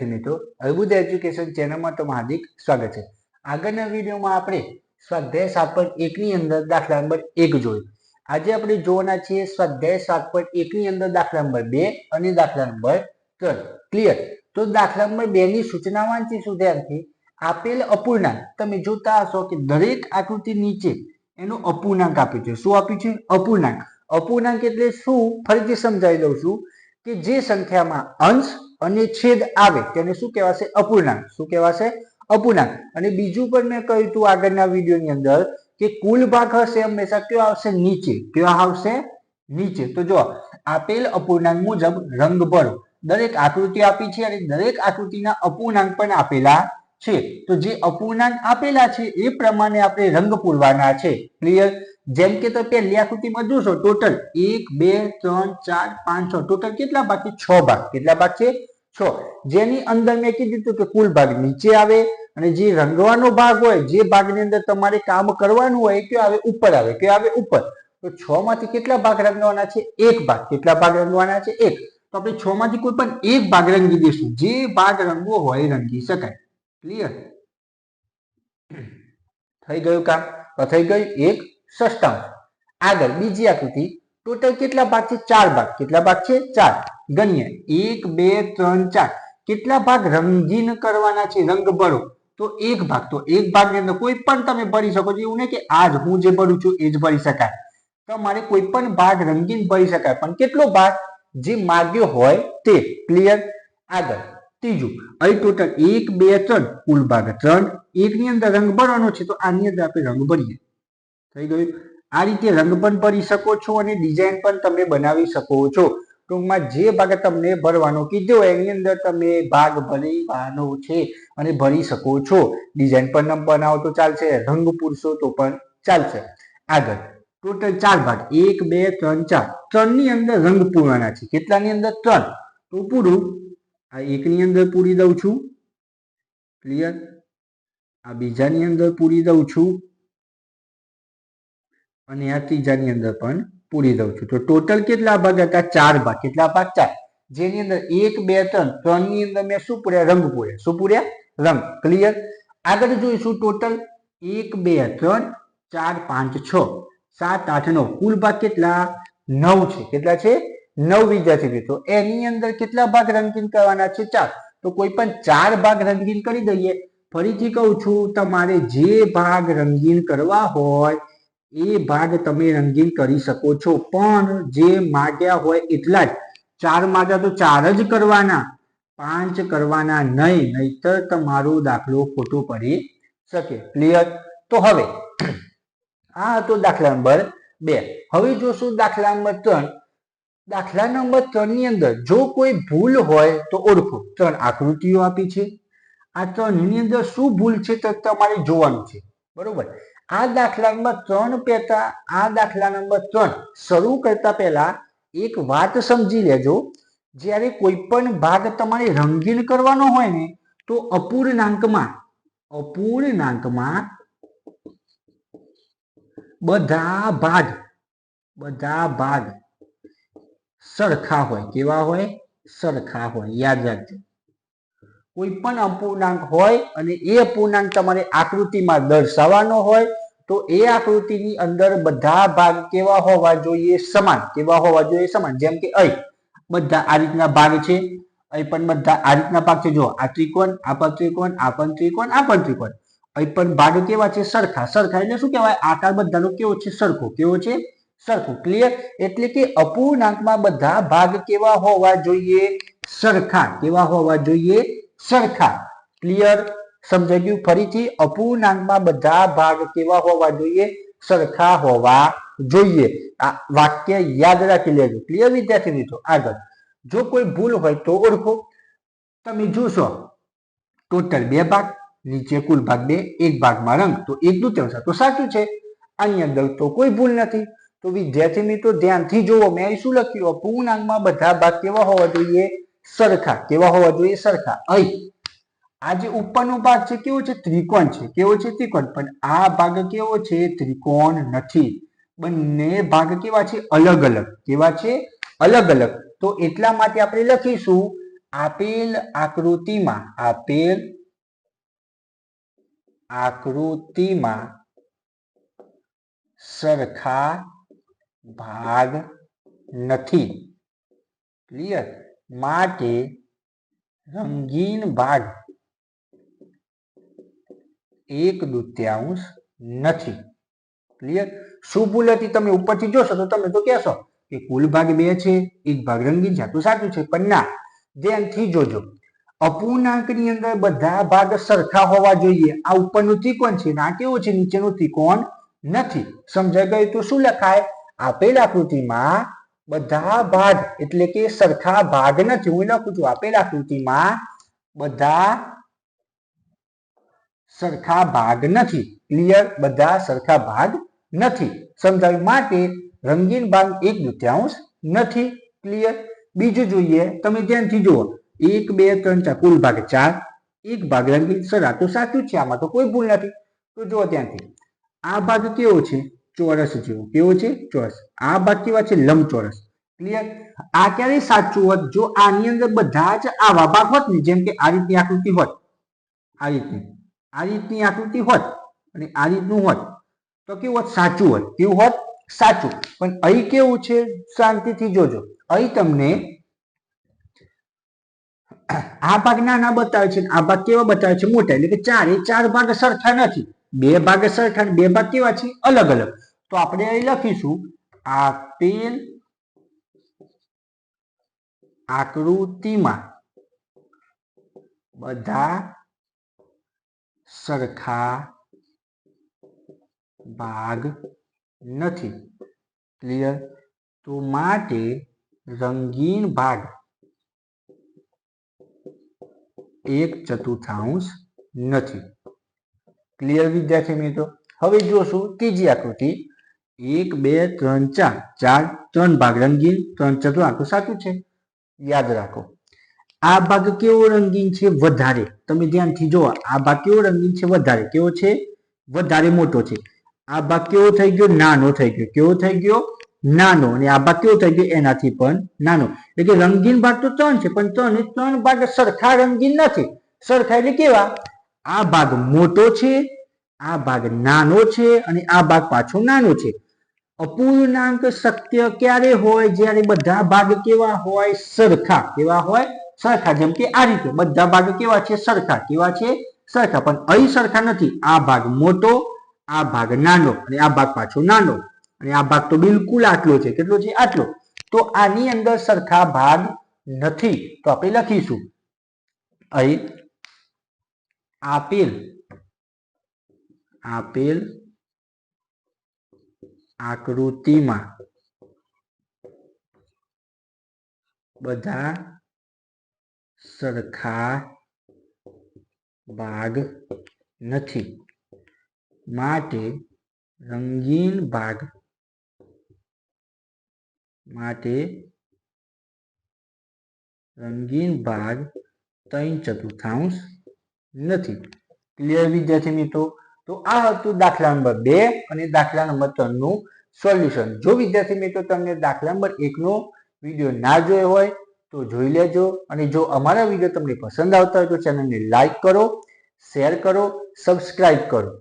વિદ્યાર્થી મિત્રો, અર્બુદ એજ્યુકેશન ચેનલમાં તમારું હાર્દિક સ્વાગત છે। આગળના વિડીયોમાં આપણે સ્વાધ્યાય 7.1 ની અંદર દાખલા નંબર 1 જોયું। આજે આપણે જોવાના છીએ સ્વાધ્યાય 7.1 ની અંદર દાખલા નંબર 2 અને દાખલા નંબર 3। ક્લિયર? તો દાખલા નંબર 2 ની સૂચના વાંચીશું ધ્યાનથી। આપેલ અપૂર્ણાંક તમે જોતા હશો કે દરેક આકૃતિ નીચે એનું અપૂર્ણાંક આપ્યું છે। શું આપ્યું છે? અપૂર્ણાંક। અપૂર્ણાંક એટલે શું? ફરીથી સમજાવી દઉં છું કે જે સંખ્યામાં અંશ અને છેદ આવે તેને શું કહેવાશે? અપૂર્ણાંક। શું કહેવાશે? અપૂર્ણાંક। અને બીજું પણ મેં કહ્યું હતું આગળના વિડીયોની અંદર કે કુલ ભાગ હશે હંમેશા કયો આવશે? નીચે। કયો આવશે? નીચે। તો જો આપેલ અપૂર્ણાંક મુજબ રંગ ભરો। દરેક આકૃતિ આપી છે અને દરેક આકૃતિના અપૂર્ણાંક પણ આપેલા છે। તો જે અપૂર્ણાંક આપેલા છે એ પ્રમાણે આપણે રંગ પૂરવાના છે। ક્લિયર? જેમ કે તો પહેલી આકૃતિમાં જોશો ટોટલ 1 2 3 4 5 6 ટોટલ કેટલા ભાગ છે? 6 ભાગ। કેટલા ભાગ છે? 6। જેની અંદર મેં કીધું હતું કે કુલ ભાગ નીચે આવે અને જે રંગવાનો ભાગ હોય, જે ભાગની અંદર તમારે કામ કરવાનું હોય એ કયો આવે? ઉપર આવે। કયો આવે? ઉપર। તો 6 માંથી કેટલા ભાગ રંગવાના છે? એક ભાગ। કેટલા ભાગ રંગવાના છે? એક। તો આપણે 6 માંથી કોઈ પણ એક ભાગ રંગી દઈશું। જે ભાગ રંગવો હોય રંગી શકાય। ક્લિયર? થઈ ગયું કામ? તો થઈ ગયું એક ષષ્ઠાંશ। આગળ બીજી આકૃતિ ટોટલ કેટલા ભાગ છે? 4 ભાગ। કેટલા ભાગ છે? 4। ગણીએ 1 2 3 4 કેટલા ભાગ રંગીન કરવાના છે? રંગ ભરો તો એક ભાગ। તો એક ભાગની અંદર કોઈ પણ તમે ભરી શકો છો। એવું નહીં કે આજ હું જે ભરું છું એ જ ભરી શકાય। તમારે કોઈ પણ ભાગ રંગીન ભરી શકાય, પણ કેટલો ભાગ? જે માગ્યો હોય તે। ક્લિયર? આગળ ત્રીજું અહીં ટોટલ 1 2 3 કુલ ભાગ 3। એકની અંદર રંગ ભરવાનો છે તો આની અંદર આપણે રંગ ભરીએ। થઈ ગયું? આ રીતે રંગ પણ ભરી શકો છો અને ડિઝાઇન પણ તમે બનાવી શકો છો। ટૂંકમાં જે ભાગ તમને ભરવાનો કીધો હોય એની અંદર તમે ભાગ ભરવાનો છે અને ભરી શકો છો। ડિઝાઇન પણ બનાવો તો ચાલશે, રંગ પૂરશો તો પણ ચાલશે। આગળ ટોટલ 4 ભાગ 1 2 3 4 3 ની અંદર રંગ પૂરવાના છે। કેટલાની અંદર? 3। તો પૂરું આ એકની અંદર પૂરી દઉં છું। ક્લિયર? આ બીજાની અંદર પૂરી દઉં છું અને આ ત્રીજાની અંદર પણ પૂરી દઉં છું। તો ટોટલ કેટલા ભાગ હતા? 4 ભાગ। કેટલા ભાગ? 4। જેની અંદર 1 2 3 3 ની અંદર મેં શું પૂર્યા? રંગ પૂર્યા। શું પૂર્યા? રંગ। ક્લિયર? આગળ જોઈશું ટોટલ 1 2 3 4 5 6 7 8 9 કુલ ભાગ કેટલા? 9 છે। કેટલા છે? 9 વિદ્યાર્થી મિત્રો। એની અંદર કેટલા ભાગ રંગીન કરવાના છે? 4। તો કોઈ પણ 4 ભાગ રંગીન કરી દઈએ। ફરીથી કહું છું, તમારે જે ભાગ રંગીન કરવા હોય એ ભાગ તમે રંગીન કરી શકો છો, પણ જે માગ્યા હોય એટલા જ। 4 માગ્યા તો 4 જ કરવાના, 5 કરવાના નહીં, નહીતર તમારો દાખલો ખોટો પડી શકે। ક્લિયર? તો હવે આ હતો દાખલા નંબર 2। હવે જોશું દાખલા નંબર 3। દાખલા નંબર 3 ની અંદર જો કોઈ ભૂલ હોય તો ઓળખો। 3 આકૃતિઓ આપી છે। આ 3 ની અંદર શું ભૂલ છે તો તમારે જોવાનું છે। બરોબર? આ દાખલા નંબર 3 પહેલા આ દાખલા નંબર 3 શરૂ કરતા પહેલા એક વાત સમજી લેજો। જ્યારે કોઈ પણ ભાગ તમારે રંગીન કરવાનો હોય ને તો અપૂર્ણાંકમાં બધા ભાગ સરખા હોય। કેવા હોય? સરખા હોય। યાદ રાખજો। કોઈ પણ અપૂર્ણાંક હોય અને એ અપૂર્ણાંક તમારે આકૃતિમાં દર્શાવવાનો હોય તો એ આકૃતિની અંદર બધા ભાગ કેવા હોવા જોઈએ? સમાન। કેવા હોવા જોઈએ? સમાન। જેમ કે અહીં બધા આ રીતના ભાગ છે, અહીં પણ બધા આ રીતના ભાગ છે। જો આ ત્રિકોણ, આ પણ ત્રિકોણ, આ પણ ત્રિકોણ, આ પણ ત્રિકોણ। અહીં પણ ભાગ કેવા છે? સરખા। સરખા એટલે શું કહેવાય? આકાર બધાનો કેવો છે? સરખો। કેવો છે? સરખું। ક્લિયર? એટલે કે અપૂર્ણાંકમાં બધા ભાગ કેવા હોવા જોઈએ? સરખા। કેવા હોવા જોઈએ? સરખા। ક્લિયર? સમજાઈ ગયું? ફરીથી અપૂર્ણાંકમાં બધા ભાગ કેવા હોવા જોઈએ? સરખા હોવા જોઈએ। આ વાક્ય યાદ રાખી લેજો। ક્લિયર વિદ્યાર્થી મિત્રો? આગળ જો કોઈ ભૂલ હોય તો ઓળખો। તમે જોશો ટોટલ 2 ભાગ, નીચે કુલ ભાગ 2, એક ભાગમાં રંગ તો 1/2 તો સાચું છે। આની અંદર તો કોઈ ભૂલ નથી। તો વિદ્યાર્થી મિત્રો ધ્યાનથી જુઓ, મેં અહીં શું લખ્યું? અપૂર્ણાંકમાં બધા ભાગ કેવા હોવા જોઈએ? સરખા। કેવા હોવા જોઈએ? સરખા। અહીં આ જે ઉપરનો ભાગ છે કેવો છે? ત્રિકોણ છે। કેવો છે? ત્રિકોણ। પણ આ ભાગ કેવો છે? ત્રિકોણ નથી। બંને ભાગ કેવા છે? અલગ અલગ। કેવા છે? અલગ અલગ। તો એટલા માટે આપણે લખીશું આપેલ આકૃતિમાં સરખા ભાગ નથી. ક્લિયર? માટે રંગીન ભાગ 1/2 નથી. ક્લિયર? શું ભૂલ હતી? તમે ઉપરથી જોશો તો તમે તો કહેશો કે કુલ ભાગ 2 છે, એક ભાગ રંગીન છે, તો સાચું છે. પણ ના, ધ્યાનથી જોજો. અપૂર્ણાંકની અંદર બધા ભાગ સરખા હોવા જોઈએ. આ ઉપરનું ત્રિકોણ છે, આ કેવું છે? નીચેનું ત્રિકોણ નથી. સમજાઈ ગયું? તો શું લખાય? આપેલ આકૃતિમાં બધા ભાગ એટલે કે સરખા ભાગ નથી. હું લખું છું, આપેલ આકૃતિમાં બધા સરખા ભાગ નથી. ક્લિયર? બધા સરખા ભાગ નથી. સમજાયું? માટે રંગીન ભાગ 1/2 નથી. ક્લિયર? બીજું જોઈએ, તમે ધ્યાનથી જુઓ. 1 2 3 4 કુલ ભાગ 4, એક ભાગ રંગીન. સર આ તો સાચું છે, આમાં તો કોઈ ભૂલ નથી. તો જુઓ ધ્યાનથી, આ ભાગ કેવો છે? ચોરસ જેવો. કેવો છે? ચોરસ. આ ભાગ કેવા છે? લંબચોરસ. ક્લિયર? આ ક્યારે સાચું હોત? જો આની અંદર બધા જ આવા ભાગ હોત ને, જેમ કે આ રીતની આકૃતિ હોત, આ રીતની આકૃતિ હોત અને આ રીતનું હોત, તો કેવું હોત? સાચું હોત. કેવું હોત? સાચું. પણ અહીં કેવું છે? શાંતિથી જોજો. અહીં તમને આ ભાગ નાના બતાવે છે, આ ભાગ કેવા બતાવે છે? મોટા. એટલે કે 4 એ 4 ભાગ સરખા નથી. 2 ભાગ સરખા, 2 ભાગ કેવા છે? અલગ અલગ. તો આપણે અહીં લખીશું, આપેલ આકૃતિમાં બધા સરખા ભાગ નથી. ક્લિયર? તો માટે રંગીન ભાગ 1/4 નથી. ક્લિયર વિદ્યાર્થી મિત્રો? હવે જોશું ત્રીજી આકૃતિ. 1 2 3 4 3 ભાગ રંગીન, 3/4 તો સાચું છે. યાદ રાખો, આ ભાગ કેવો રંગીન છે? વધારે. તમે ધ્યાનથી જુઓ, આ ભાગ કેવો રંગીન છે? વધારે. કેવો છે? વધારે મોટો છે. આ ભાગ કેવો થઈ ગયો? નાનો થઈ ગયો. કેવો થઈ ગયો? નાનો. અને આ ભાગ કેવો થઈ ગયો? એનાથી પણ નાનો. એટલે કે રંગીન ભાગ તો 3 છે, પણ 3 ભાગ સરખા રંગીન નથી. સરખા એટલે કેવા? આ ભાગ મોટો છે, આ ભાગ નાનો છે, અને આ ભાગ પાછો નાનો છે. અપૂર્ણાંક શક્ય ક્યારે હોય? જ્યારે બધા ભાગ કેવા હોય? સરખા. કેવા હોય? સરખા. જેમ કે આ રીતે બધા ભાગ કેવા છે? સરખા. કેવા છે? સરખા. પણ અહીં સરખા નથી. આ ભાગ મોટો, આ ભાગ નાનો, અને આ ભાગ પાછો નાનો, અને આ ભાગ તો બિલકુલ આટલો છે. કેટલો છે? આટલો. તો આની અંદર સરખા ભાગ નથી. તો આપણે લખીશું અહીં આપેલ આકૃતિમાં બધા સરખા ભાગ નથી. માટે રંગીન ભાગ 3/4 નથી. ક્લિયર વિદ્યાર્થી મિત્રો? તો આ હતું દાખલા નંબર 2 અને દાખલા નંબર 3 નું સોલ્યુશન. જો વિદ્યાર્થી મિત્રો તમને દાખલા નંબર 1 નો વિડીયો ના જોયો હોય તો જોઈ લેજો. અને જો અમારા વિડીયો તમને પસંદ આવતા હોય તો ચેનલને લાઈક કરો, શેર કરો, સબસ્ક્રાઇબ કરો.